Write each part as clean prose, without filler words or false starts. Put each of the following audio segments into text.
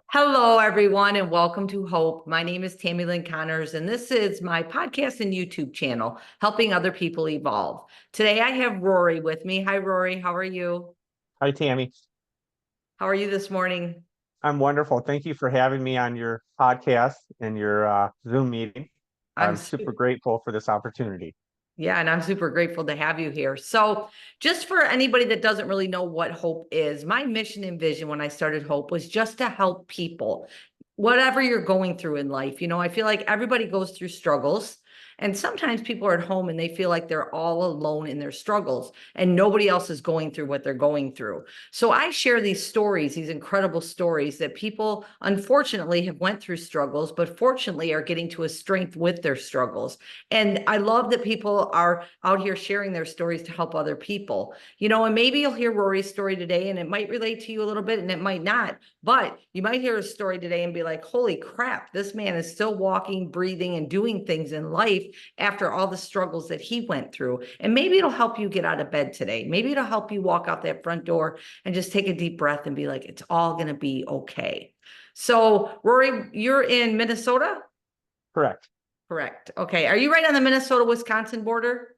Hello, everyone, and welcome to Hope. My name is Tammy Lynn Connors, and this is my podcast and YouTube channel, helping other people evolve. Today, I have Rory with me. Hi, Rory. How are you? Hi, Tammy. How are you this morning? I'm wonderful. Thank you for having me on your podcast and your Zoom meeting. I'm I'm super super, grateful for this opportunity. yeah, and I'm super grateful to have you here. So, just for anybody that doesn't really know what Hope is, my mission and vision when I started Hope was just to help people, whatever you're going through in life. I feel like everybody goes through struggles. And sometimes people are at home and they feel like they're all alone in their struggles and nobody else is going through what they're going through. So I share these stories, these incredible stories that people unfortunately have went through struggles, but fortunately are getting to a strength with their struggles. And I love that people are out here sharing their stories to help other people. And maybe you'll hear Rory's story today and it might relate to you a little bit and it might not. But you might hear a story today and be like, holy crap, this man is still walking, breathing, and doing things in life after all the struggles that he went through. And maybe it'll help you get out of bed today. Maybe it'll help you walk out that front door and just take a deep breath and be like, it's all going to be okay. So, Rory, you're in Minnesota? Correct. Correct. Okay. Are you right on the Minnesota-Wisconsin border?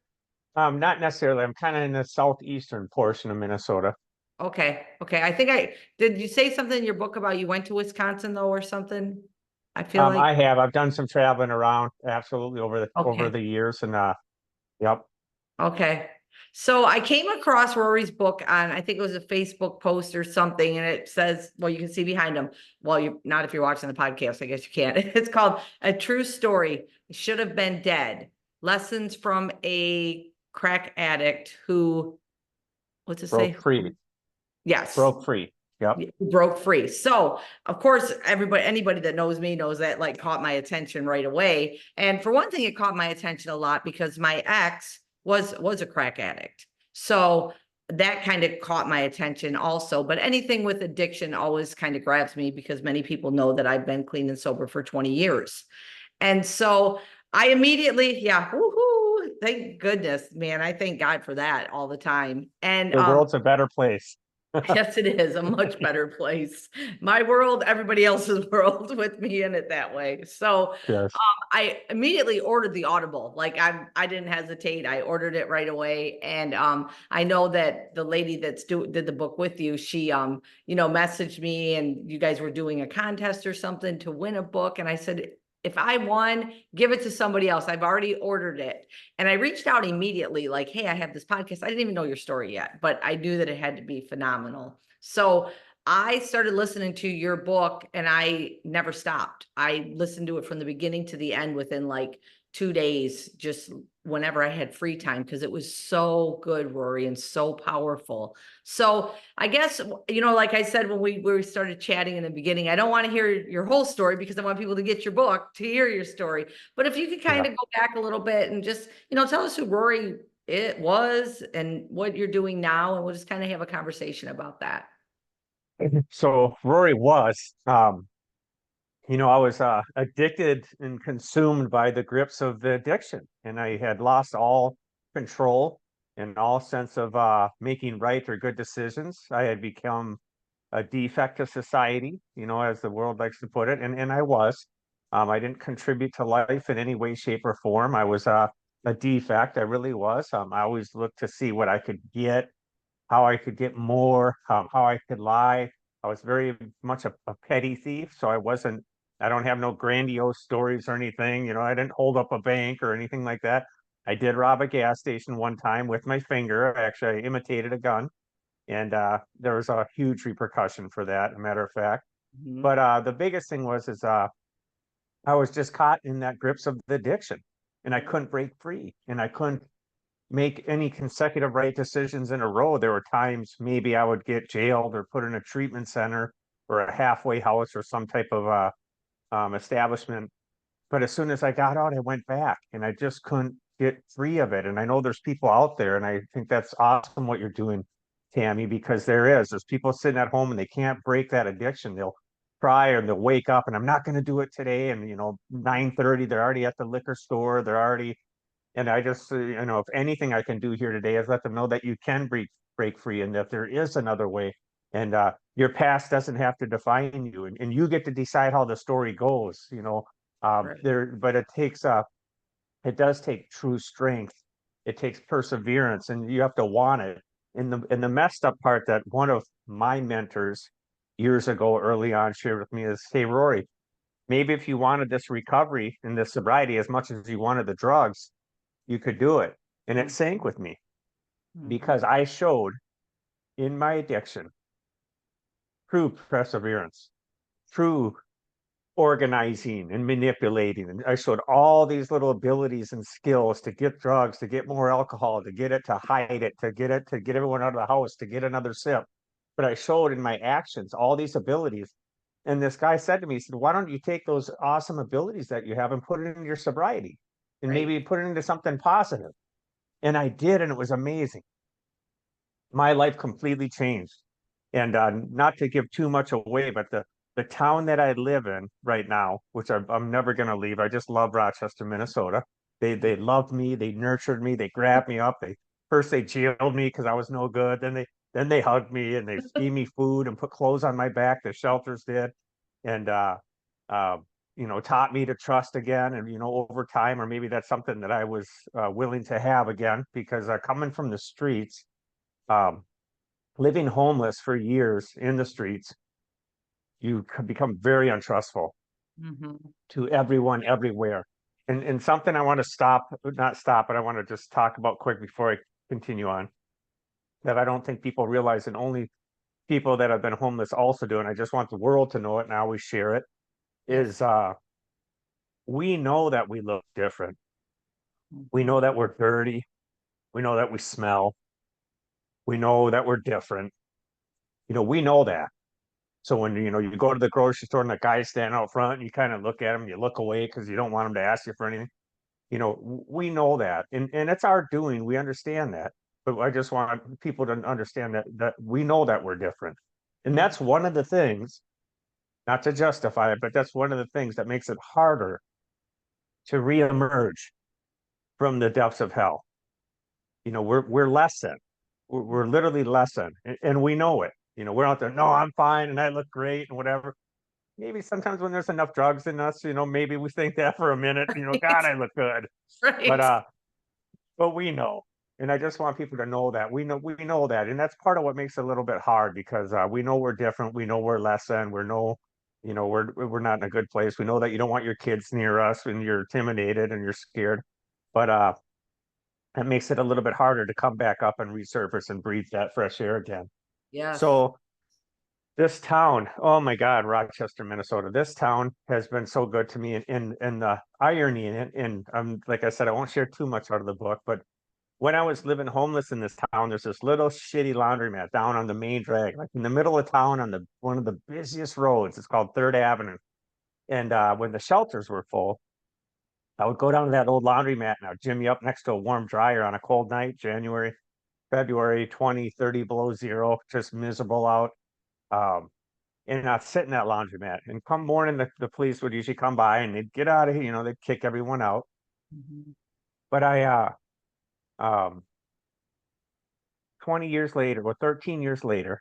Not necessarily. I'm kind of in the southeastern portion of Minnesota. Okay. Okay. I think I did you say something in your book about you went to Wisconsin though or something? I feel like I've done some traveling around absolutely over okay. the years, and yep. Okay. So I came across Rory's book on, I think it was a Facebook post or something, and it says, well, you can see behind him. Well, you not if you're watching the podcast, I guess you can't. It's called A True Story. Should Have Been Dead. Lessons from a Crack Addict who, what's it say? Broke free. Yes. Broke free. Yep. Broke free. So of course, anybody that knows me knows that like caught my attention right away. And for one thing, it caught my attention a lot because my ex was a crack addict. So that kind of caught my attention also. But anything with addiction always kind of grabs me because many people know that I've been clean and sober for 20 years. And so I immediately, yeah, woohoo, thank goodness, man. I thank God for that all the time. And The world's a better place. yes, it is a much better place. My world, everybody else's world with me in it that way. So Yes. I immediately ordered the Audible. Like I didn't hesitate. I ordered it right away. And I know that the lady did the book with you, she messaged me and you guys were doing a contest or something to win a book. And I said, if I won, give it to somebody else. I've already ordered it. And I reached out immediately, like, hey, I have this podcast. I didn't even know your story yet, but I knew that it had to be phenomenal. So I started listening to your book and I never stopped. I listened to it from the beginning to the end within like 2 days, just whenever I had free time, because it was so good, Rory, and so powerful. So I guess, like I said, when we started chatting in the beginning, I don't want to hear your whole story because I want people to get your book to hear your story. But if you could kind Yeah. of go back a little bit and just, tell us who Rory it was and what you're doing now, and we'll just kind of have a conversation about that. So Rory was, I was addicted and consumed by the grips of the addiction, and I had lost all control and all sense of making right or good decisions. I had become a defect of society, as the world likes to put it, and I was. I didn't contribute to life in any way, shape, or form. I was a defect. I really was. I always looked to see what I could get, how I could get more, how I could lie. I was very much a petty thief, so I don't have no grandiose stories or anything. I didn't hold up a bank or anything like that. I did rob a gas station one time with my finger. Actually, I imitated a gun, and there was a huge repercussion for that, a matter of fact. Mhm. But the biggest thing is I was just caught in that grips of the addiction, and I couldn't break free, and I couldn't make any consecutive right decisions in a row. There were times maybe I would get jailed or put in a treatment center or a halfway house or some type of establishment. But as soon as I got out, I went back and I just couldn't get free of it. And I know there's people out there, and I think that's awesome what you're doing, Tammy, because there's people sitting at home and they can't break that addiction. They'll try or they'll wake up and I'm not going to do it today. And 9:30, they're already at the liquor store. They're already and I just, if anything I can do here today is let them know that you can break free and that there is another way. And your past doesn't have to define you, and you get to decide how the story goes, Right. but it does take true strength. It takes perseverance, and you have to want it. And the messed up part that one of my mentors years ago, early on, shared with me is, "Hey, Rory, maybe if you wanted this recovery and this sobriety as much as you wanted the drugs, you could do it." And it sank with me Mhm. because I showed in my addiction true perseverance, true organizing and manipulating. And I showed all these little abilities and skills to get drugs, to get more alcohol, to get it, to hide it, to get everyone out of the house, to get another sip. But I showed in my actions all these abilities. And this guy said to me, he said, "Why don't you take those awesome abilities that you have and put it in your sobriety and Right. maybe put it into something positive?" And I did, and it was amazing. My life completely changed. And not to give too much away, but the town that I live in right now, which I'm never going to leave. I just love Rochester, Minnesota. They loved me, they nurtured me, they grabbed me up. They jailed me because I was no good. Then they hugged me and they gave me food and put clothes on my back. The shelters did, and uh, taught me to trust again. And over time, or maybe that's something that I was willing to have again, because coming from the streets. Um, Living homeless for years in the streets, you become very untrustful Mhm. to everyone everywhere. And something I want to not stop, but I want to just talk about quick before I continue on, that I don't think people realize, and only people that have been homeless also do, and I just want the world to know it, now we share it, Yes. is we know that we look different. We Mhm. know that we're dirty. We know that we smell. We know that we're different. We know that. So when you go to the grocery store and the guy's standing out front, and you kind of look at him, you look away because you don't want him to ask you for anything. We know that, and it's our doing. We understand that, but I just want people to understand that we know that we're different, and Mhm. that's one of the things. Not to justify it, but that's one of the things that makes it harder to reemerge from the depths of hell. We're less than. We're literally less than, and we know it. We're out there. No, I'm fine, and I look great, and whatever. Maybe sometimes when there's enough drugs in us, maybe we think that for a minute, God, Right. I look good. But Right. but we know. And I just want people to know that. We know that. And that's part of what makes it a little bit hard, because we know we're different. We know we're less than. We're not in a good place. We know that you don't want your kids near us and you're intimidated and you're scared. But it makes it a little bit harder to come back up and resurface and breathe that fresh air again. Yes. So this town, oh my God, Rochester, Minnesota. This town has been so good to me, and the irony in it. And like I said, I won't share too much out of the book, but when I was living homeless in this town, there's this little shitty laundromat down on the main drag, like in the middle of town on the one of the busiest roads. It's called Third Avenue. And when the shelters were full, I would go down to that old laundromat and I'd jimmy up next to a warm dryer on a cold night, January, February, 20, 30 below zero, just miserable out. Um, and I'd sit in that laundromat. And come morning, the police would usually come by and they'd get out of here, they'd kick everyone out. Mhm. But 20 years later, or 13 years later,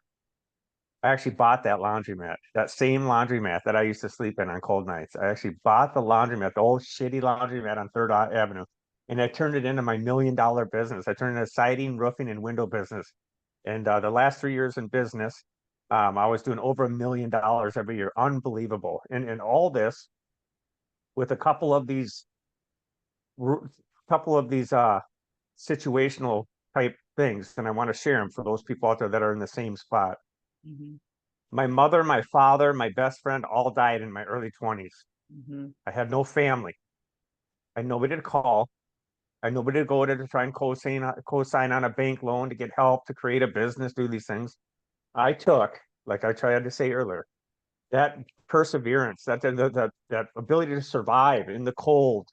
I actually bought that laundromat, that same laundromat that I used to sleep in on cold nights. I actually bought the laundromat, the old shitty laundromat on Third Avenue, and I turned it into my $1 million business. I turned it into a siding, roofing, and window business. And the last 3 years in business, I was doing over $1 million every year. Unbelievable. And all this with a ru- couple of these situational type things, and I want to share them for those people out there that are in the same spot. Mhm. My mother, my father, my best friend all died in my early 20s. Mhm. I had no family. I had nobody to call. I had nobody to go to try and co-sign on a bank loan to get help to create a business, do these things. I took, like I tried to say earlier, that perseverance, that ability to survive in the cold,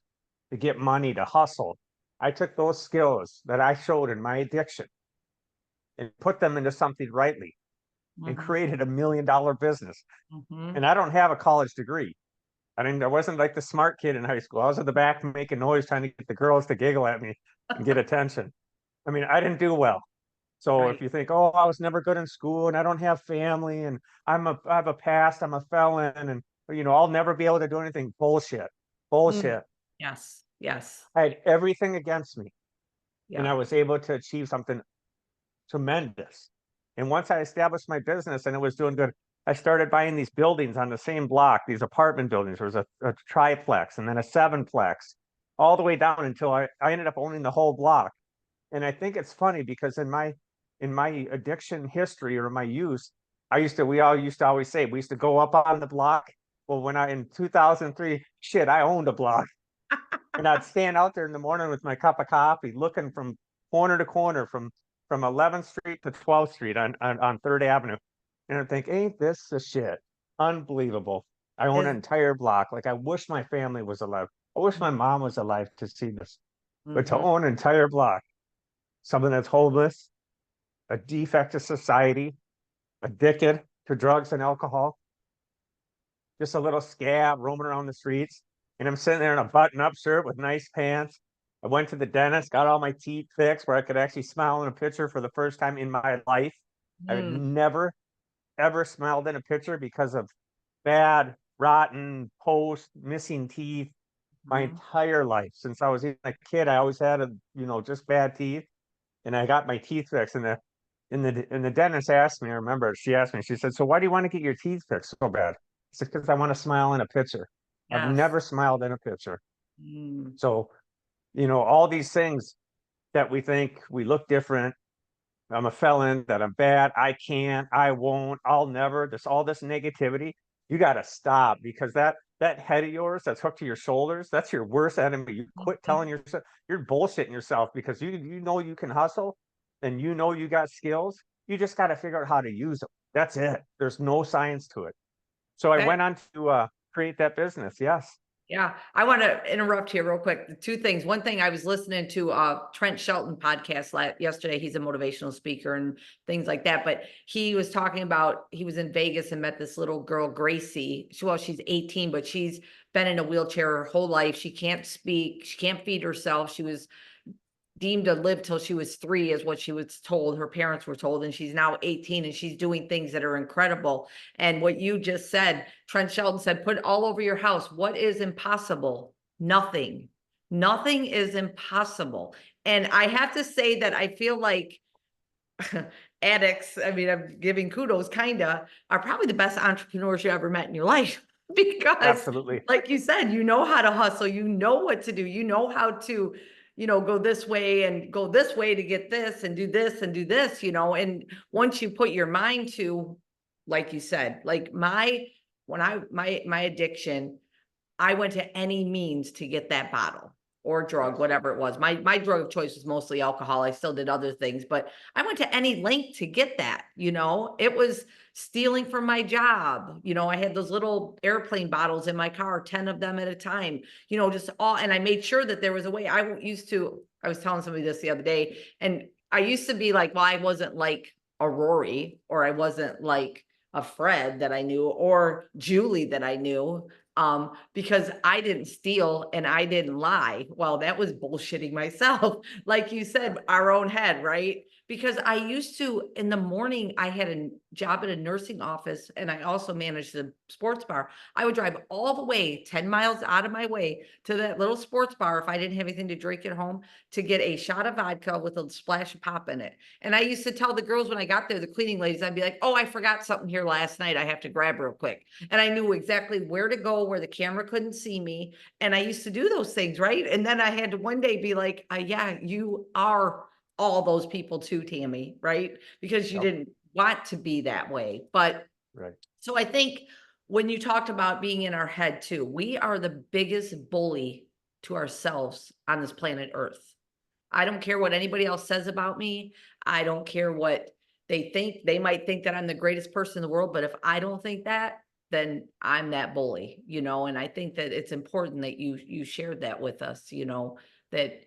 to get money, to hustle. I took those skills that I showed in my addiction and put them into something rightly and Mhm. created $1 million business. Mhm. And I don't have a college degree. I wasn't like the smart kid in high school. I was at the back making noise trying to get the girls to giggle at me and get attention. I didn't do well. So Right. if you think, oh, I was never good in school and I don't have family and I have a past, I'm a felon and I'll never be able to do anything. Bullshit. Mm. Bullshit. Yes. Yes. I had everything against me and Yeah. I was able to achieve something tremendous. And once I established my business and it was doing good, I started buying these buildings on the same block, these apartment buildings. There was a triplex and then a sevenplex, all the way down until I ended up owning the whole block. And I think it's funny because in my addiction history or my youth, we all used to always say we used to go up on the block. Well, when I in 2003, shit, I owned a block. And I'd stand out there in the morning with my cup of coffee, looking from corner to corner, from 11th Street to 12th Street on Third Avenue, and I think, ain't this the shit? Unbelievable! I own an Is entire block. Like I wish my family was alive. I wish my mom was alive to see this. But to mm-hmm. own an entire block, something that's homeless, a defect to society, addicted to drugs and alcohol, just a little scab roaming around the streets. And I'm sitting there in a button up shirt with nice pants. I went to the dentist, got all my teeth fixed where I could actually smile in a picture for the first time in my life. I had Mm. never, ever smiled in a picture because of bad, rotten, post, missing teeth my Mhm. entire life. Since I was even a kid, I always had just bad teeth. And I got my teeth fixed. And the dentist asked me, I remember she asked me, she said, so why do you want to get your teeth fixed so bad? I said, because I want to smile in a picture. I've Yes. never smiled in a picture. Mm. So, all these things that we think we look different. I'm a felon, that I'm bad, I can't, I won't, I'll never, all this negativity, you got to stop because that head of yours that's hooked to your shoulders, that's your worst enemy. You quit Mhm. telling yourself you're bullshitting yourself because you know you can hustle and you got skills. You just got to figure out how to use them. That's it. There's no science to it. So I That went on to create that business. Yes. Yeah, I want to interrupt here real quick. The two things. One thing, I was listening to Trent Shelton podcast yesterday. He's a motivational speaker and things like that. But he was talking about he was in Vegas and met this little girl, Gracie. She's 18, but she's been in a wheelchair her whole life. She can't speak. She can't feed herself. She was deemed to live till she was 3 is what she was told, her parents were told, and she's now 18 and she's doing things that are incredible. And what you just said, Trent Shelton said, put all over your house. What is impossible? Nothing. Nothing is impossible. And I have to say that I feel like addicts, I mean, I'm giving kudos, kinda, are probably the best entrepreneurs you ever met in your life. Because Absolutely. like you said, you know how to hustle, you know what to do, you know how to, go this way and go this way to get this and do this and do this, and once you put your mind to, like you said, like my addiction, I went to any means to get that bottle or drug, Yes. whatever it was. My drug of choice was mostly alcohol. I still did other things, but I went to any length to get that, It was stealing from my job. I had those little airplane bottles in my car, 10 of them at a time, just all, and I made sure that there was a way. I was telling somebody this the other day, and I used to be like, well, I wasn't like a Rory, or I wasn't like a Fred that I knew, or Julie that I knew, because I didn't steal and I didn't lie. Well, that was bullshitting myself. Like you Yeah. said, our own head, right? Because I used to, in the morning, I had a job at a nursing office and I also managed a sports bar. I would drive all the way 10 miles out of my way to that little sports bar if I didn't have anything to drink at home, to get a shot of vodka with a splash of pop in it. And I used to tell the girls when I got there, the cleaning ladies, I'd be like, oh, I forgot something here last night. I have to grab real quick. And I knew exactly where to go, where the camera couldn't see me. And I used to do those things, right? And then I had to one day be like, yeah, you are all those people too, Tammy, right? Because you Yep. didn't want to be that way. But Right. so I think when you talked about being in our head too, we are the biggest bully to ourselves on this planet Earth. I don't care what anybody else says about me. I don't care what they think. They might think that I'm the greatest person in the world, but if I don't think that, then I'm that bully, and I think that it's important that you shared that with us, that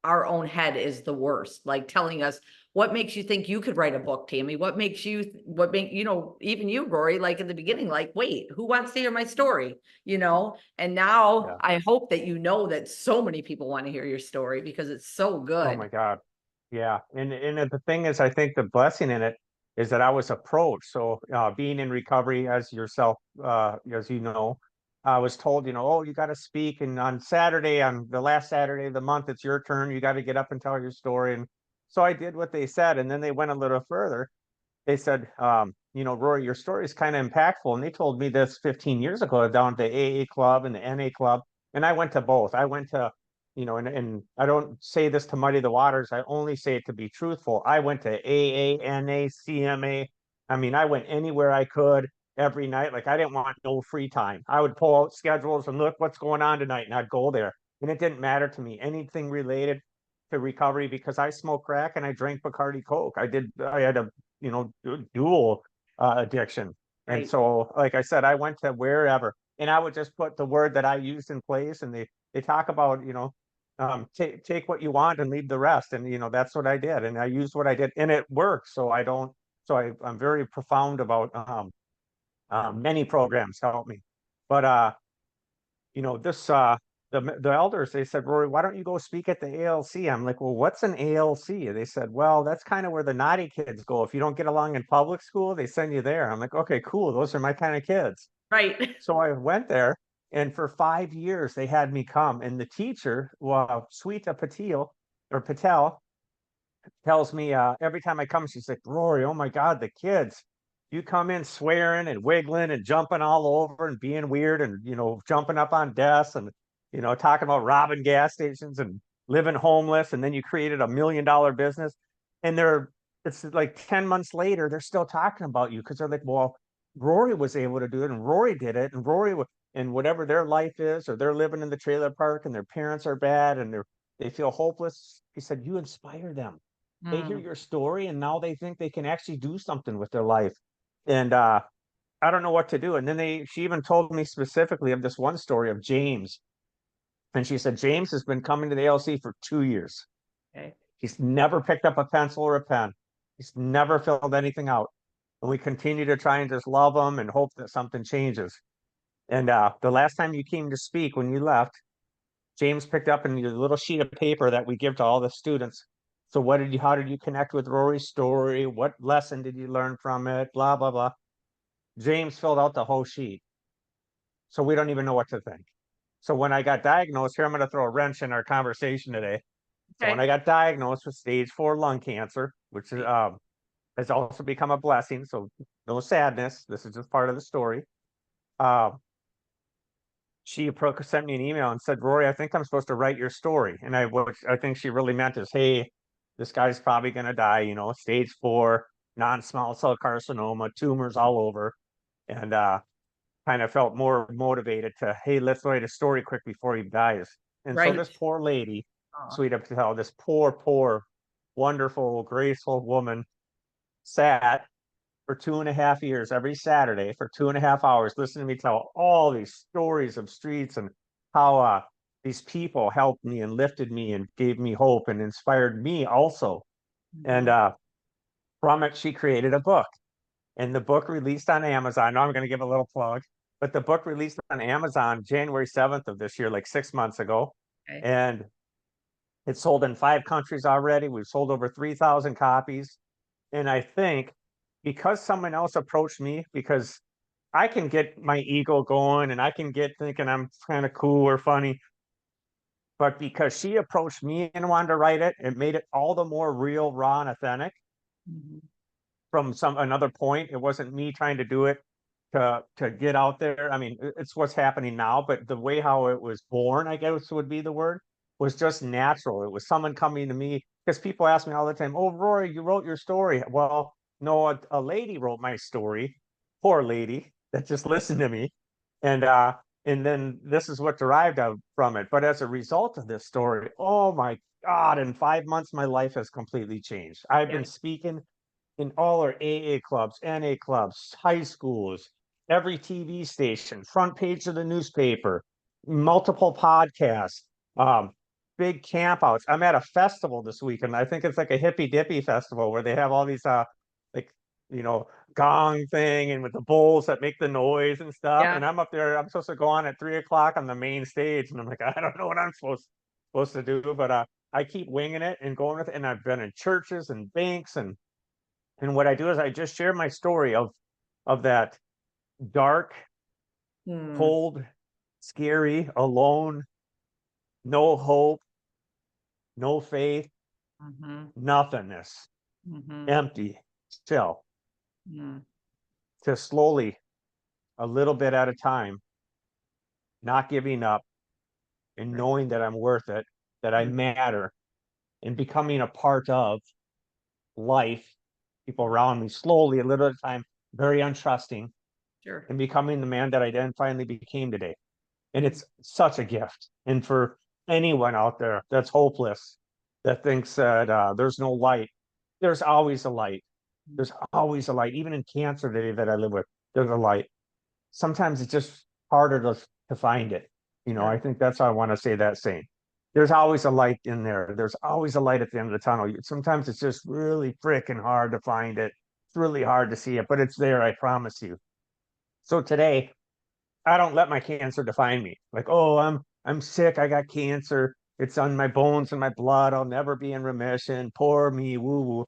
our own head is the worst, like telling us what makes you think you could write a book, Tammy? What makes you what make even you, Rory, like in the beginning, like, wait, who wants to hear my story? And now Yeah. I hope that that so many people want to hear your story because it's so Oh good. my God. Yeah, and the thing is, I think the blessing in it is that I was approached. So being in recovery as yourself, as you know, I was told, oh, you got to speak, and on Saturday, on the last Saturday of the month, it's your turn. You got to get up and tell your story. And so I did what they said, and then they went a little further. They said, Rory, your story is kind of impactful. And they told me this 15 years ago down at the AA club and the NA club. And I went to both. I went to, and I don't say this to muddy the waters. I only say it to be truthful. I went to AA, NA, CMA. I mean, I went anywhere I could every night. Like I didn't want no free time. I would pull out schedules and look what's going on tonight, and I'd go there. And it didn't matter to me anything related to recovery because I smoked crack and I drank Bacardi Coke. I had a dual addiction. And Right. so, like I said, I went to wherever, and I would just put the word that I used in place. And they talk about, take what you want and leave the rest. And that's what I did, and I used what I did, and it worked. So I don't. So I'm very profound about many programs help me, but this the elders, they said, Rory, why don't you go speak at the ALC? I'm like, well, what's an ALC? They said, well, that's kind of where the naughty kids go. If you don't get along in public school, they send you there. I'm like, okay, cool. Those are my kind of kids. Right. So I went there, and for 5 years they had me come. And the teacher, well, Sweeta Patel, tells me every time I come, she's like, Rory, oh my God, the kids. You come in swearing and wiggling and jumping all over and being weird and, jumping up on desks and, talking about robbing gas stations and living homeless. And then you created $1 million business. And it's like 10 months later, they're still talking about you because they're like, well, Rory was able to do it and Rory did it. And and whatever their life is, or they're living in the trailer park and their parents are bad and they feel hopeless. He said, you inspire them. They hear Mm, your story and now they think they can actually do something with their life. And I don't know what to do. And then she even told me specifically of this one story of James. And she said, James has been coming to the ALC for 2 years. okay. He's never picked up a pencil or a pen. He's never filled anything out. And we continue to try and just love him and hope that something changes. And the last time you came to speak, when you left, James picked up in your little sheet of paper that we give to all the students. So how did you connect with Rory's story? What lesson did you learn from it? Blah, blah, blah. James filled out the whole sheet. So we don't even know what to think. So when I got diagnosed, here I'm going to throw a wrench in our conversation today. So when Okay. I got diagnosed with stage 4 lung cancer, which is, has also become a blessing. So no sadness. This is just part of the story. Uh, she sent me an email and said, Rory, I think I'm supposed to write your story. And what I think she really meant is, hey, this guy's probably going to die, stage 4, non-small cell carcinoma, tumors all over. And kind of felt more motivated to, hey, let's write a story quick before he dies. And so Right. this poor lady, Aw, sweet up to tell, this poor, wonderful, graceful woman sat for 2.5 years every Saturday for 2.5 hours, listening to me tell all these stories of streets and how these people helped me and lifted me and gave me hope and inspired me also. And mhm. from it, she created a book. And the book released on Amazon. Now I'm going to give a little plug, but the book released on Amazon January 7th of this year, like 6 months ago. Okay. And it's sold in 5 countries already. We've sold over 3,000 copies. And I think because someone else approached me, because I can get my ego going and I can get thinking I'm kind of cool or funny, but because she approached me and wanted to write it, it made it all the more real, raw, and authentic Mhm. from another point. It wasn't me trying to do it to get out there. I mean, it's what's happening now, but the way how it was born, I guess would be the word, was just natural. It was someone coming to me because people ask me all the time, "Oh, Rory, you wrote your story." Well, no, a lady wrote my story, poor lady that just listened to me, and then this is what derived out from it. But as a result of this story, oh my God, in 5 months, my life has completely changed. I've Yeah. been speaking in all our AA clubs, NA clubs, high schools, every TV station, front page of the newspaper, multiple podcasts, um, big campouts. I'm at a festival this weekend. I think it's like a hippy dippy festival where they have all these like gong thing and with the bowls that make the noise and stuff. Yeah. And I'm up there. I'm supposed to go on at 3 o'clock on the main stage, and I'm like, I don't know what I'm supposed to do, but I keep winging it and going with it. And I've been in churches and banks, and what I do is I just share my story of that dark, Mm, cold, scary, alone, no hope, no faith, mhm, nothingness, mhm, empty, still, mm, to slowly, a little bit at a time, not giving up and right, knowing that I'm worth it, that I mm, matter, and becoming a part of life, people around me, slowly, a little at a time, very untrusting, sure. and becoming the man that I then finally became today. And Mm, it's such a gift. And for anyone out there that's hopeless, that thinks that there's no light, there's always a light. mm, There's always a light. Even in cancer today that I live with, there's a light. Sometimes it's just harder to find it. I sure. think that's how I want to say that saying. There's always a light in there. There's always a light at the end of the tunnel. Sometimes it's just really freaking hard to find it. It's really hard to see it, but it's there, I promise you. So today, I don't let my cancer define me. Like, oh, I'm sick. I got cancer. It's on my bones and my blood. I'll never be in remission. Poor me, woo woo.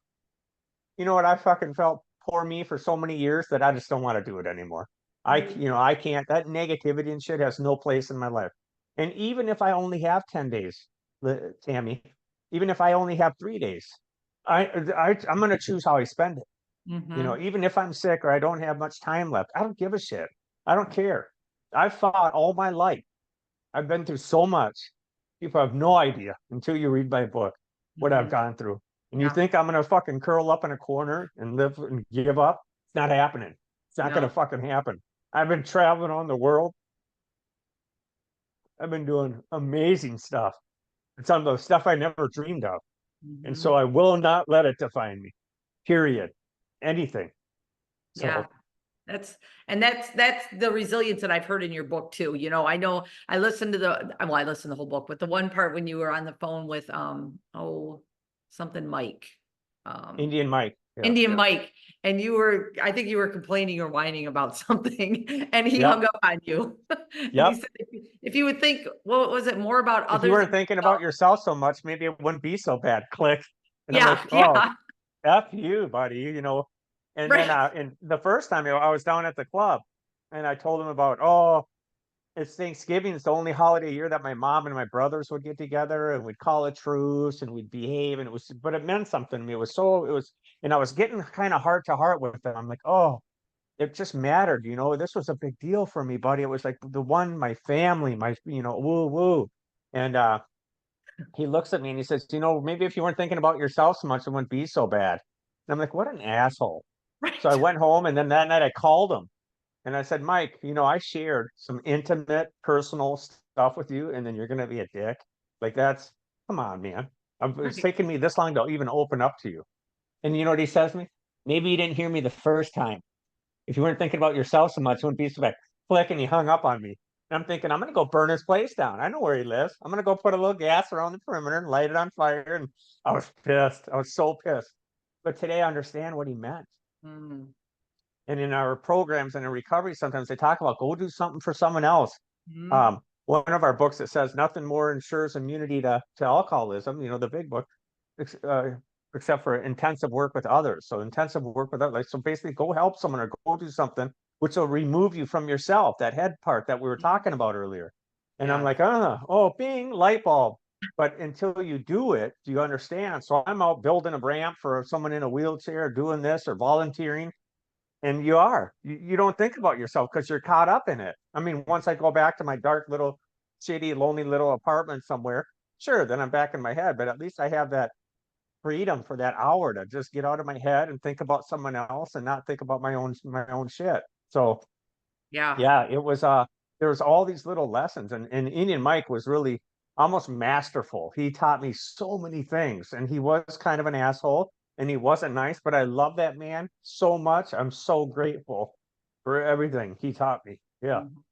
You know what? I fucking felt poor me for so many years that I just don't want to do it anymore. Mm, I can't. That negativity and shit has no place in my life. And even if I only have 10 days, Tammy, even if I only have 3 days, I'm going to choose how I spend it. mhm, Even if I'm sick or I don't have much time left, I don't give a shit. I don't care. I've fought all my life. I've been through so much. People have no idea until you read my book what I've mhm, gone through. And you yeah, think I'm gonna fucking curl up in a corner and live and give up? It's not happening. It's not gonna no. fucking happen. I've been traveling on the world. I've been doing amazing stuff. It's some of the stuff I never dreamed of. And so Mhm, I will not let it define me. Period. Anything. yeah. So That's the resilience that I've heard in your book too. I know I listened to I listened to the whole book, but the one part when you were on the phone with something Mike, um Indian Mike. Yeah. Indian Mike, and I think you were complaining or whining about something, and he hung Yep. up on you. And he Yep. said, if you would think, what was it, more about If you others weren't and thinking yourself? about yourself so much, maybe it wouldn't be so bad. Click. And I'm Yeah, like, oh, yeah, F you, buddy. And then right. and the first time I was down at the club and I told him about, oh, it's Thanksgiving. It's the only holiday a year that my mom and my brothers would get together and we'd call a truce and we'd behave. And but it meant something to me. And I was getting kind of heart to heart with them. I'm like, oh, it just mattered. This was a big deal for me, buddy. It was like my family, woo, woo. And, he looks at me and he says, maybe if you weren't thinking about yourself so much, it wouldn't be so bad. And I'm like, what an asshole. So I Right. went home and then that night I called him and I said, Mike, I shared some intimate, personal stuff with you, and then you're going to be a dick. Like, come on, man. It's Right. taken me this long to even open up to you. And you know what he says to me? Maybe you didn't hear me the first time. If you weren't thinking about yourself so much, it wouldn't be so bad. Click, and he hung up on me. And I'm thinking, I'm going to go burn his place down. I know where he lives. I'm going to go put a little gas around the perimeter and light it on fire. And I was pissed. I was so pissed. But today I understand what he meant. Mm, And in our programs and in recovery, sometimes they talk about go do something for someone else. mhm, One of our books that says nothing more ensures immunity to alcoholism, the big book, uh, except for intensive work with others. So intensive work with others. Like, so basically go help someone or go do something which will remove you from yourself, that head part that we were mhm. talking about earlier. And I'm Yeah. like, oh, bing, light bulb. But until you do it, do you understand? So I'm out building a ramp for someone in a wheelchair, doing this or volunteering. And you don't think about yourself because you're caught up in it. I mean, once I go back to my dark little shitty lonely little apartment somewhere, sure, then I'm back in my head, but at least I have that freedom for that hour to just get out of my head and think about someone else and not think about my own shit. So Yeah. yeah, it was there was all these little lessons, and Indian Mike was really almost masterful. He taught me so many things, and he was kind of an asshole and he wasn't nice, but I love that man so much. I'm so grateful for everything he taught me. Yeah. Mhm.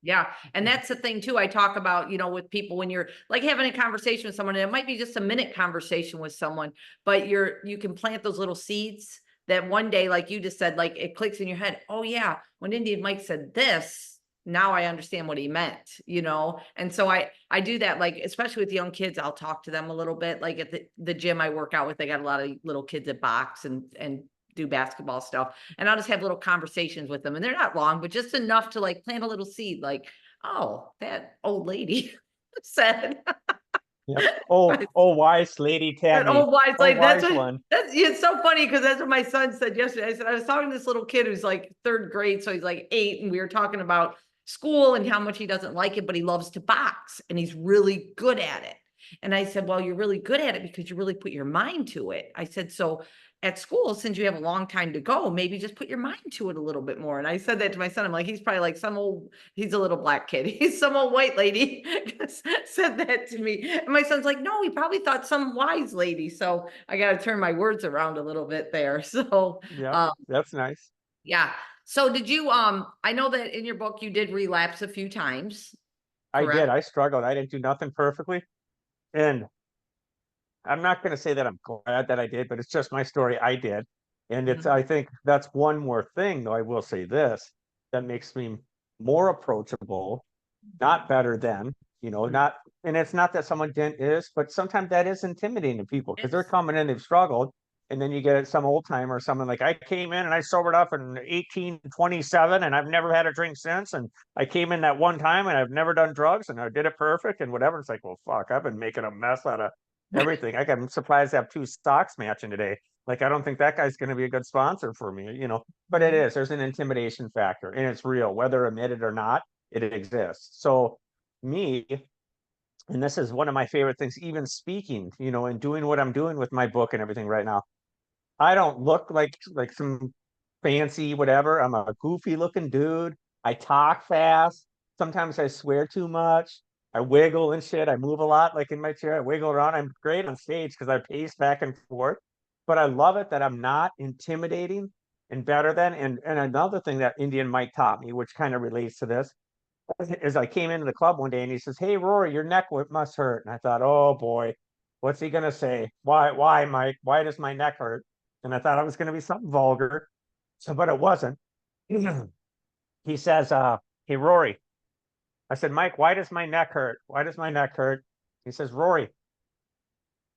Yeah. And Mhm. that's the thing too. I talk about, with people when you're like having a conversation with someone, and it might be just a minute conversation with someone, but you can plant those little seeds that one day, like you just said, like it clicks in your head. Oh yeah. When Indian Mike said this, now I understand what he meant, you know? And so I do that, like, especially with young kids, I'll talk to them a little bit. Like at the gym I work out with, they got a lot of little kids that box and do basketball stuff. And I'll just have little conversations with them. And they're not long, but just enough to like plant a little seed, like, oh, that old lady said. Yep. Oh, wise lady That Tammy. old wise Oh, lady, that's wise what one. that's it's so funny because that's what my son said yesterday. I said, I was talking to this little kid who's like 3rd grade, so he's like 8, and we were talking about school and how much he doesn't like it, but he loves to box and he's really good at it. And I said, well, you're really good at it because you really put your mind to it. I said, so at school, since you have a long time to go, maybe just put your mind to it a little bit more. And I said that to my son. I'm like, he's probably like some old, he's a little black kid. He's some old white lady said that to me. And my son's like, no, he probably thought some wise lady. So I got to turn my words around a little bit there. So, Yep, that's nice. yeah. So did you, I know that in your book, you did relapse a few times, I correct? did. I struggled. I didn't do nothing perfectly. And I'm not going to say that I'm glad that I did, but it's just my story. I did. And it's, Mhm. I think that's one more thing, though I will say this, that makes me more approachable, not better than, Mhm. not, and it's not that someone didn't is, but sometimes that is intimidating to people because they're It's, coming in, they've struggled. And then you get some old timer or someone like, I came in and I sobered up in 1827 and I've never had a drink since. And I came in that one time and I've never done drugs and I did it perfect and whatever. It's like, well, fuck, I've been making a mess out of everything. I'm surprised to have 2 stocks matching today. Like, I don't think that guy's going to be a good sponsor for me. But it Mhm. is, there's an intimidation factor and it's real, whether admitted or not, it exists. So, me, and this is one of my favorite things, even speaking, and doing what I'm doing with my book and everything right now. I don't look like some fancy whatever. I'm a goofy looking dude. I talk fast. Sometimes I swear too much. I wiggle and shit. I move a lot, like in my chair. I wiggle around. I'm great on stage because I pace back and forth. But I love it that I'm not intimidating and better than. And another thing that Indian Mike taught me, which kind of relates to this, is I came into the club one day and he says, "Hey Rory, your neck must hurt." And I thought, "Oh boy, what's he gonna say? Why, Mike? Why does my neck hurt?" And I thought it was gonna be something vulgar. So, but it wasn't. He says, "Hey Rory." I said, "Mike, why does my neck hurt? Why does my neck hurt?" He says, "Rory,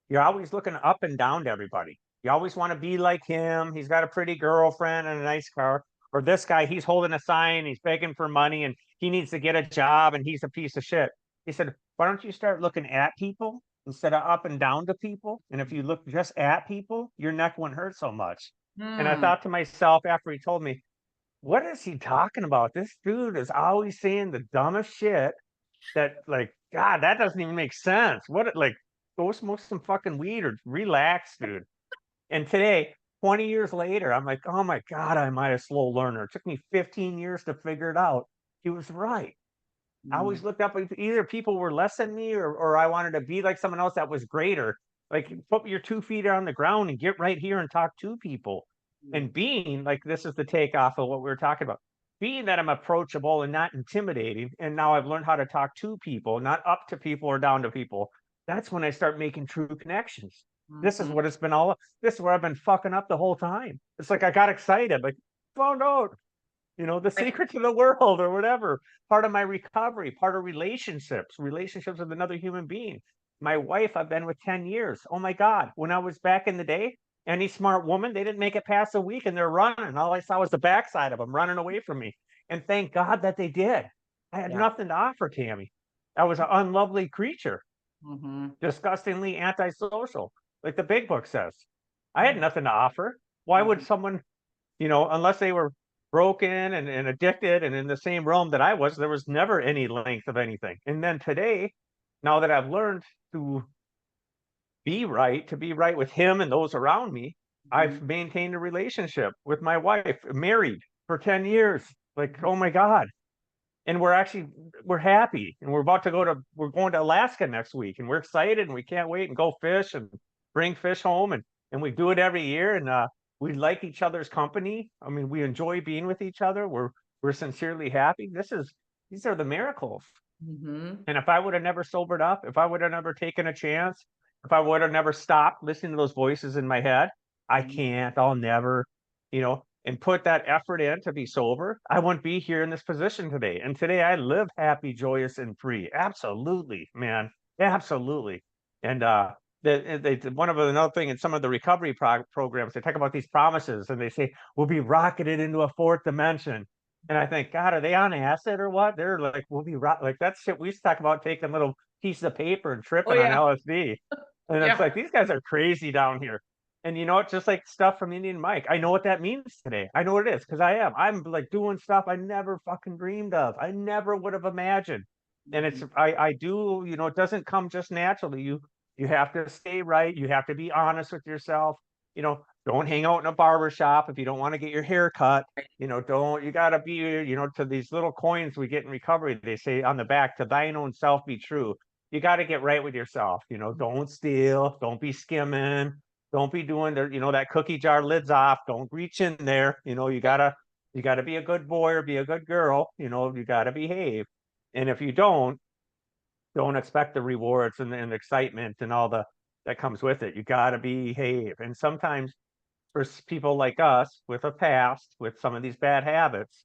you're always looking up and down to everybody. You always want to be like him. He's got a pretty girlfriend and a nice car. Or this guy, he's holding a sign, he's begging for money, and he needs to get a job, and he's a piece of shit." He said, "Why don't you start looking at people instead of up and down to people? And if you look just at people, your neck won't hurt so much." And I Hmm. thought to myself after he told me, what is he talking about? This dude is always saying the dumbest shit that, like, God, that doesn't even make sense. Like, go smoke some fucking weed or relax, dude. And today, 20 years later, I'm like, oh my God, am I a slow learner? It took me 15 years to figure it out. He was right. I always looked up, either people were less than me or I wanted to be like someone else that was greater. Like, put your 2 feet on the ground and get right here and talk to people. Mhm. And being like, this is the takeoff of what we were talking about. Being that I'm approachable and not intimidating, and now I've learned how to talk to people, not up to people or down to people. That's when I start making true connections. This is Mhm. what it's been all. This is where I've been fucking up the whole time. It's like I got excited, like found out, the Right. secret to the world or whatever. Part of my recovery, part of relationships with another human being. My wife, I've been with 10 years. Oh my God. When I was back in the day, any smart woman, they didn't make it past a week and they're running. All I saw was the backside of them running away from me. And thank God that they did. I had Yeah. nothing to offer, Tammy. I was an unlovely creature, Mhm. disgustingly antisocial, like the big book says. I had nothing to offer. Why would Mhm. someone, unless they were broken and addicted and in the same realm that I was, there was never any length of anything. And then today, now that I've learned to to be right with him and those around me, I've Mhm. maintained a relationship with my wife, married for 10 years. Like, oh my God. And we're happy and we're going to Alaska next week and we're excited and we can't wait and go fish and bring fish home and we do it every year and we like each other's company. I mean, we enjoy being with each other. We're sincerely happy. These are the miracles. Mhm. And if I would have never sobered up, if I would have never taken a chance, if I would have never stopped listening to those voices in my head, I Mhm. can't, I'll never, you know, and put that effort in to be sober, I wouldn't be here in this position today. And today I live happy, joyous, and free. Absolutely, man. Absolutely. And one of another thing in some of the recovery programs, they talk about these promises and they say, we'll be rocketed into a fourth dimension. And I think, God, are they on acid or what? They're like, we'll be like that shit we used to talk about taking little pieces of paper and Oh tripping on yeah. LSD. And it's Yeah. like, these guys are crazy down here. And you know what? Just like stuff from Indian Mike, I know what that means today. I know what it is because I am. I'm like doing stuff I never fucking dreamed of. I never would have imagined. And it's I do, you know, it doesn't come just naturally. You have to stay right. You have to be honest with yourself. You know, don't hang out in a barber shop if you don't want to get your hair cut. You know, don't, you gotta be, you know, to these little coins we get in recovery, they say on the back, to thine own self be true. You got to get right with yourself. You know, don't steal, don't be skimming, don't be doing the, you know, that cookie jar lids off. Don't reach in there. You know, you gotta be a good boy or be a good girl. You know, you gotta behave. And if you don't expect the rewards and the excitement and all the that comes with it. You gotta behave. And sometimes for people like us with a past, with some of these bad habits,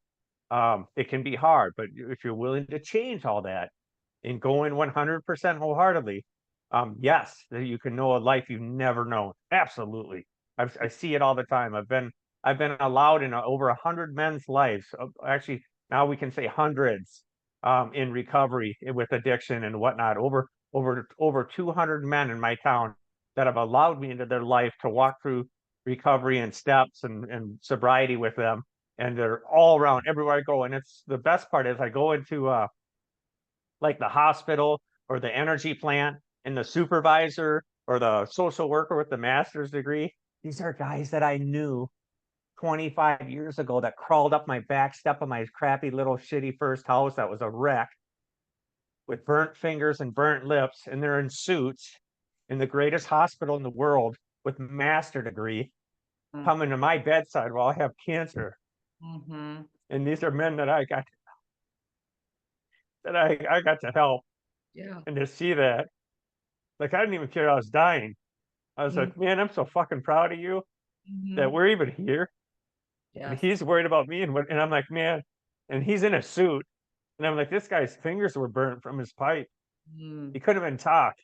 it can be hard. But if you're willing to change all that and go in 100% wholeheartedly, yes, you can know a life you've never known. Absolutely, I see it all the time. I've been allowed in over 100 men's lives. Actually, now we can say hundreds, in recovery with addiction and whatnot. Over 200 men in my town that have allowed me into their life to walk through recovery and steps and sobriety with them. And they're all around everywhere I go. And it's the best part is I go into like the hospital or the energy plant, and the supervisor or the social worker with the master's degree. These are guys that I knew 25 years ago that crawled up my back step of my crappy little shitty first house that was a wreck with burnt fingers and burnt lips, and they're in suits in the greatest hospital in the world with master degree, coming to my bedside while I have cancer. Mm-hmm. And these are men that I got to help. Yeah. And to see that, like, I didn't even care I was dying. I was like, man, I'm so fucking proud of you that Mm-hmm. we're even here. And Yes. he's worried about me, and I'm like, man, and he's in a suit. And I'm like, this guy's fingers were burnt from his pipe. Mm, He couldn't even talk.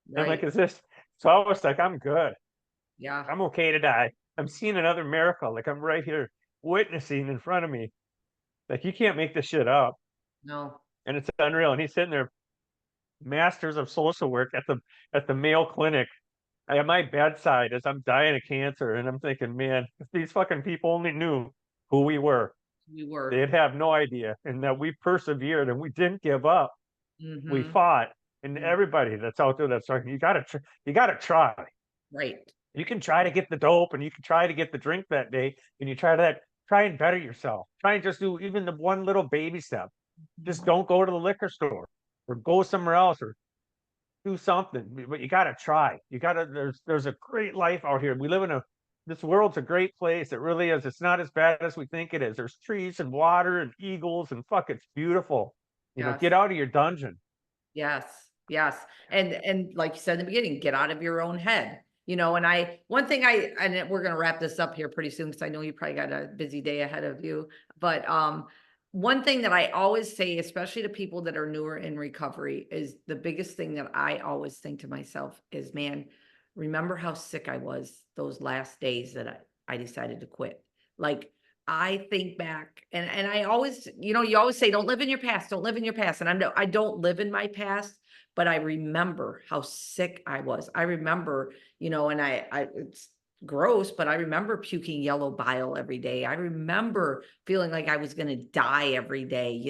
And I'm like, right. is this? So I was like, I'm good. Yeah. I'm okay to die. I'm seeing another miracle. Like, I'm right here witnessing in front of me. Like, you can't make this shit up. No. And it's unreal. And he's sitting there, masters of social work at the Mayo Clinic at my bedside as I'm dying of cancer. And I'm thinking, man, if these fucking people only knew who we were, We were. they'd have no idea. And that we persevered and we didn't give up. We Mm-hmm. fought. And everybody that's out there that's talking, you gotta try. Right. You can try to get the dope and you can try to get the drink that day, and you try and better yourself. Try and just do even the one little baby step. Just Mhm. don't go to the liquor store or go somewhere else or do something. But you gotta try. You gotta there's a great life out here. We live in a this world's a great place. It really is. It's not as bad as we think it is. There's trees and water and eagles and fuck, it's beautiful. You know, Yes. get out of your dungeon. Yes. Yes. And like you said in the beginning, get out of your own head. And one thing and we're gonna wrap this up here pretty soon because I know you probably got a busy day ahead of you. But one thing that I always say, especially to people that are newer in recovery, is the biggest thing that I always think to myself is, man, remember how sick I was those last days that I decided to quit. Like I think back and I always, you always say, don't live in your past, don't live in your past. And I don't live in my past, but I remember how sick I was. I remember, and it's gross, but I remember puking yellow bile every day. I remember feeling like I was going to die every day,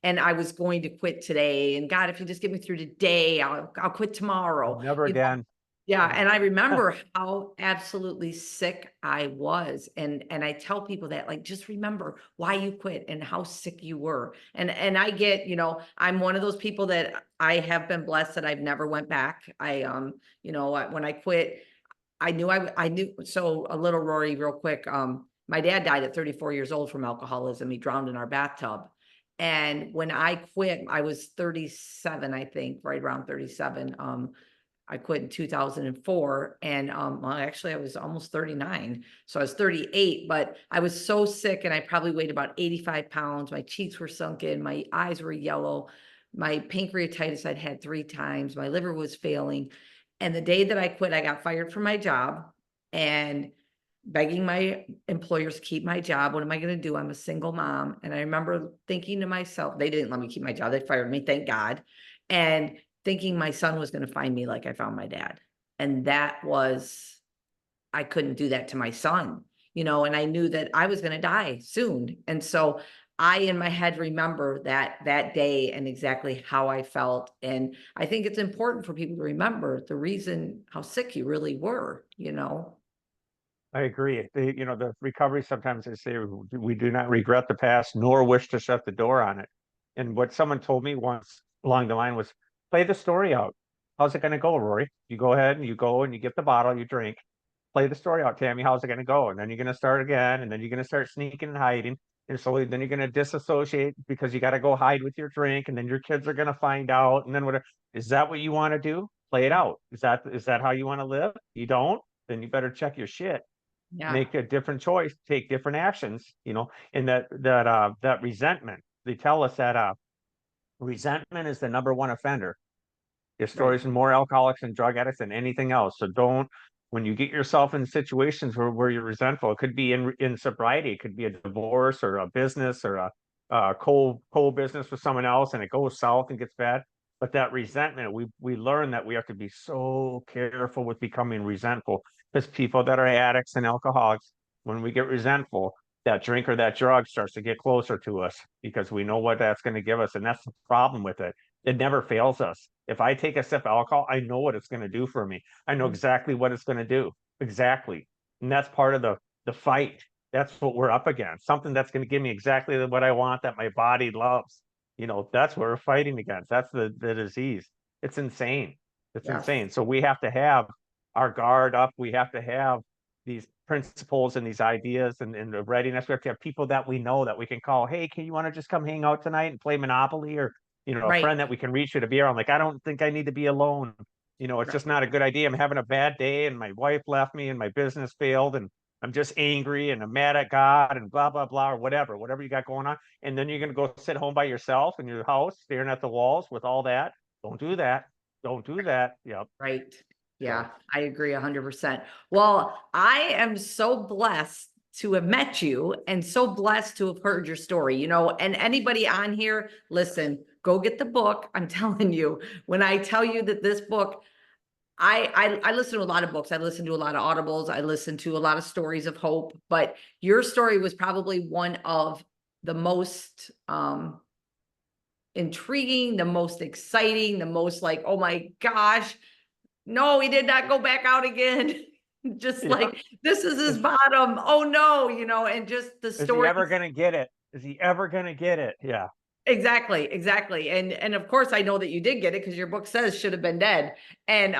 and I was going to quit today. And God, if you just get me through today, I'll quit tomorrow. Never again. Yeah, Yeah. and I remember how absolutely sick I was, and I tell people that, like, just remember why you quit and how sick you were, and I get, I'm one of those people that I have been blessed that I've never went back. When I quit, I knew. So a little Rory, real quick. My dad died at 34 years old from alcoholism. He drowned in our bathtub, and when I quit, I was 37, I think, right around 37. I quit in 2004. And well, actually I was almost 39. So I was 38, but I was so sick and I probably weighed about 85 pounds. My cheeks were sunken. My eyes were yellow. My pancreatitis I'd had 3 times. My liver was failing. And the day that I quit, I got fired from my job and begging my employers to keep my job. What am I going to do? I'm a single mom. And I remember thinking to myself, they didn't let me keep my job. They fired me, thank God. And thinking my son was going to find me like I found my dad. And that was, I couldn't do that to my son, and I knew that I was going to die soon. And so I, in my head, remember that day and exactly how I felt. And I think it's important for people to remember the reason how sick you really were. I agree. The recovery, sometimes they say we do not regret the past nor wish to shut the door on it. And what someone told me once along the line was, play the story out. How's it going to go, Rory? You go ahead and you go and you get the bottle, you drink, play the story out, Tammy. How's it going to go? And then you're going to start again, and then you're going to start sneaking and hiding. And slowly, then you're going to disassociate because you got to go hide with your drink, and then your kids are going to find out. And then whatever. Is that what you want to do? Play it out. Is that how you want to live? You don't? Then you better check your shit, Yeah. make a different choice, take different actions, and that resentment. They tell us that resentment is the number one offender. It Right. destroys more alcoholics and drug addicts than anything else. So don't, when you get yourself in situations where you're resentful, it could be in sobriety, it could be a divorce or a business or a coal business with someone else, and it goes south and gets bad. But that resentment, we learn that we have to be so careful with becoming resentful, because people that are addicts and alcoholics, when we get resentful, that drink or that drug starts to get closer to us because we know what that's going to give us. And that's the problem with it. It never fails us. If I take a sip of alcohol, I know what it's going to do for me. I know exactly what it's going to do. Exactly. And that's part of the fight. That's what we're up against. Something that's going to give me exactly what I want, that my body loves. That's what we're fighting against. That's the disease. It's insane. It's Yes. insane. So we have to have our guard up. We have to have these principles and these ideas and the readiness. We have to have people that we know that we can call. Hey, can you want to just come hang out tonight and play Monopoly? Or a Right. friend that we can reach you to be around. Like, I don't think I need to be alone. It's Right. just not a good idea. I'm having a bad day and my wife left me and my business failed and I'm just angry and I'm mad at God and blah, blah, blah, or whatever you got going on. And then you're going to go sit home by yourself in your house, staring at the walls with all that. Don't do that. Don't do that. Yep. Right. Yeah, So I agree 100%. Well, I am so blessed to have met you and so blessed to have heard your story, and anybody on here, listen, go get the book. I'm telling you, when I tell you that this book, I listen to a lot of books. I listen to a lot of audibles. I listen to a lot of stories of hope, but your story was probably one of the most intriguing, the most exciting, the most like, oh my gosh, no, he did not go back out again. Just yeah. like, this is his Is, bottom. Oh no, and just the is he stories. ever going to get it? Is he ever going to get it? Yeah. Exactly, exactly. And of course I know that you did get it because your book says should have been dead. And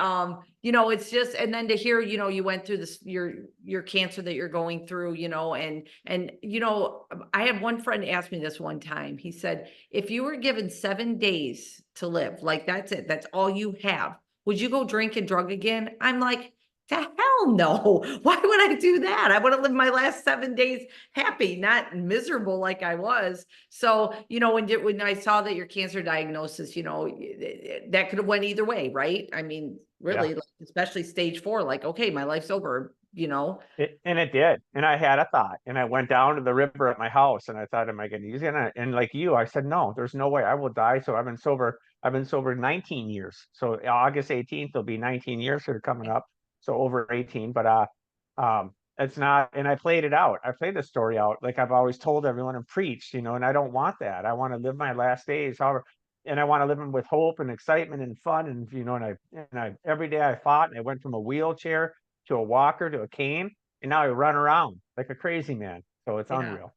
it's just, and then to hear, you went through this your cancer that you're going through, and I had one friend ask me this one time. He said, if you were given 7 days to live, like that's it, that's all you have, would you go drink and drug again? I'm like, to hell no. Why would I do that? I want to live my last 7 days happy, not miserable like I was. So, when I saw that your cancer diagnosis, that could have went either way, right? I mean, Yeah. really, like, especially stage 4, like, okay, my life's over. And it did. And I had a thought, and I went down to the river at my house, and I thought, am I going to use it? And like you, I said, no, there's no way I will die. So I've been sober. I've been sober 19 years. So August 18th, will be 19 years here coming up. So over 18, but it's not. And I played it out. I played the story out like I've always told everyone and preached, and I don't want that. I want to live my last days, however, and I want to live them with hope and excitement and fun. And and I every day I fought, and I went from a wheelchair to a walker to a cane, and now I run around like a crazy man. So it's Yeah, unreal.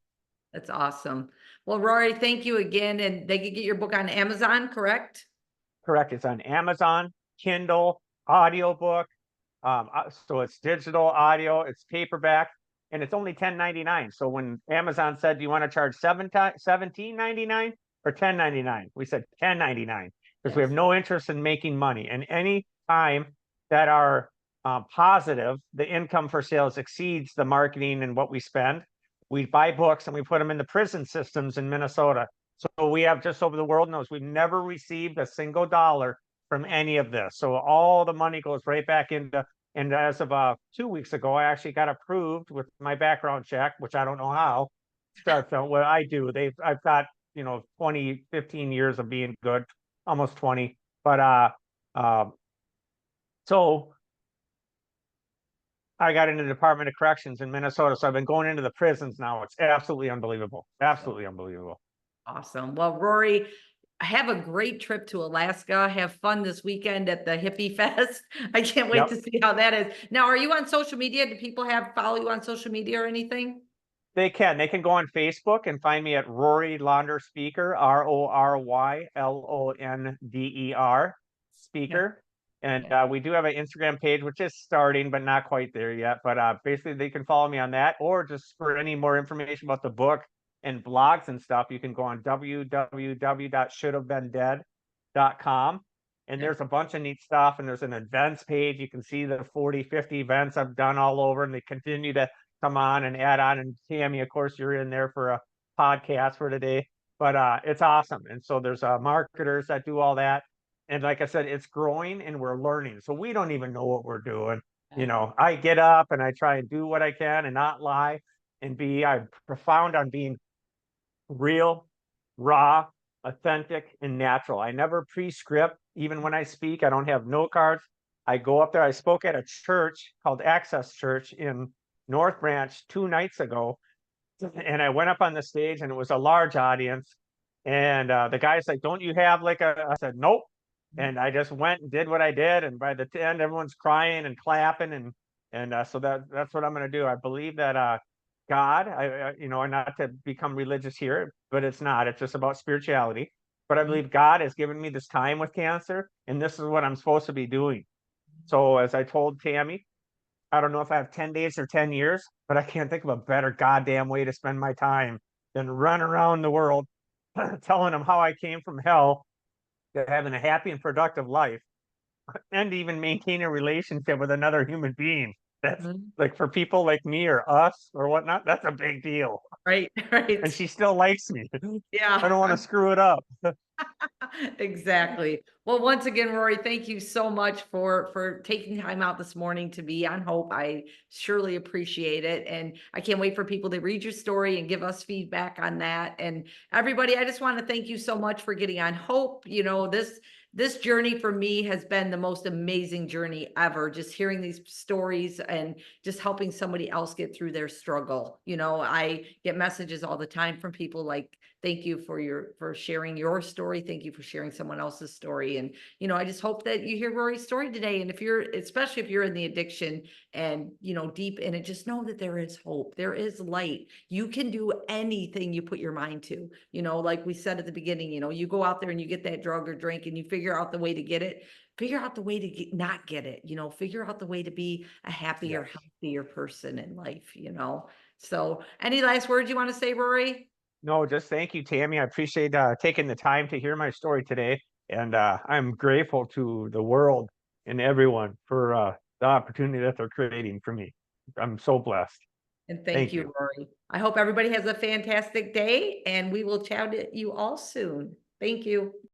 that's awesome. Well, Rory, thank you again. And they could get your book on Amazon, correct? Correct. It's on Amazon, Kindle, audiobook. So it's digital audio, it's paperback, and it's only $10.99. So when Amazon said, "Do you want to charge 17.99 or $10.99?" We said $10.99 because we have Yes. no interest in making money. And any time that are positive. The income for sales exceeds the marketing and what we spend. We buy books and we put them in the prison systems in Minnesota. So we have, just so the world knows, we've never received a single dollar from any of this. So all the money goes right back into, and as of 2 weeks ago, I actually got approved with my background check, which I don't know how. That's what I do. I've got, 20, 15 years of being good, almost 20. But uh, so I got into the Department of Corrections in Minnesota. So I've been going into the prisons now. It's absolutely unbelievable. Absolutely unbelievable. Awesome. Well, Rory, have a great trip to Alaska. Have fun this weekend at the Hippie Fest. I can't wait Yep. to see how that is. Now, are you on social media? Do people follow you on social media or anything? They can. They can go on Facebook and find me at Rory Londer Speaker, RORYLONDER Yeah. Speaker. And Yeah. we do have an Instagram page, which is starting, but not quite there yet. But basically, they can follow me on that, or just for any more information about the book and blogs and stuff, you can go on www.shouldhavebeendead.com. And Yeah. there's a bunch of neat stuff. And there's an events page. You can see the 40, 50 events I've done all over, and they continue to come on and add on. And Tammy, of course, you're in there for a podcast for today. But it's awesome. And so there's marketers that do all that. And like I said, it's growing and we're learning. So we don't even know what we're doing. I get up and I try and do what I can and not lie and I'm profound on being real, raw, authentic, and natural. I never pre-script. Even when I speak, I don't have note cards. I go up there. I spoke at a church called Access Church in North Branch 2 nights ago. And I went up on the stage and it was a large audience. And the guy's like, "Don't you have like a?" I said, "Nope." And I just went and did what I did. And by the end, everyone's crying and clapping. And so that's what I'm going to do. I believe that God, and not to become religious here, but it's not. It's just about spirituality. But I believe God has given me this time with cancer, and this is what I'm supposed to be doing. So as I told Tammy, I don't know if I have 10 days or 10 years, but I can't think of a better goddamn way to spend my time than run around the world telling them how I came from hell to having a happy and productive life and even maintain a relationship with another human being. That's Mhm. like, for people like me or us or whatnot, that's a big deal. Right. And Right. she still likes me. I Yeah. don't want to screw it up. Exactly. Well, once again, Rory, thank you so much for taking time out this morning to be on Hope. I surely appreciate it. And I can't wait for people to read your story and give us feedback on that. And everybody, I just want to thank you so much for getting on Hope. This journey for me has been the most amazing journey ever. Just hearing these stories and just helping somebody else get through their struggle. I get messages all the time from people like, thank you for sharing your story. Thank you for sharing someone else's story. And, I just hope that you hear Rory's story today. And especially if you're in the addiction and, deep in it, just know that there is hope. There is light. You can do anything you put your mind to, like we said at the beginning, you go out there and you get that drug or drink and you figure out the way to get it, figure out the way to not get it, figure out the way to be a happier, Yes. healthier person in life. So any last words you want to say, Rory? No, just thank you, Tammy. I appreciate taking the time to hear my story today. And I'm grateful to the world and everyone for the opportunity that they're creating for me. I'm so blessed. And thank Thank you, you. Rory. I hope everybody has a fantastic day and we will chat at you all soon. Thank you.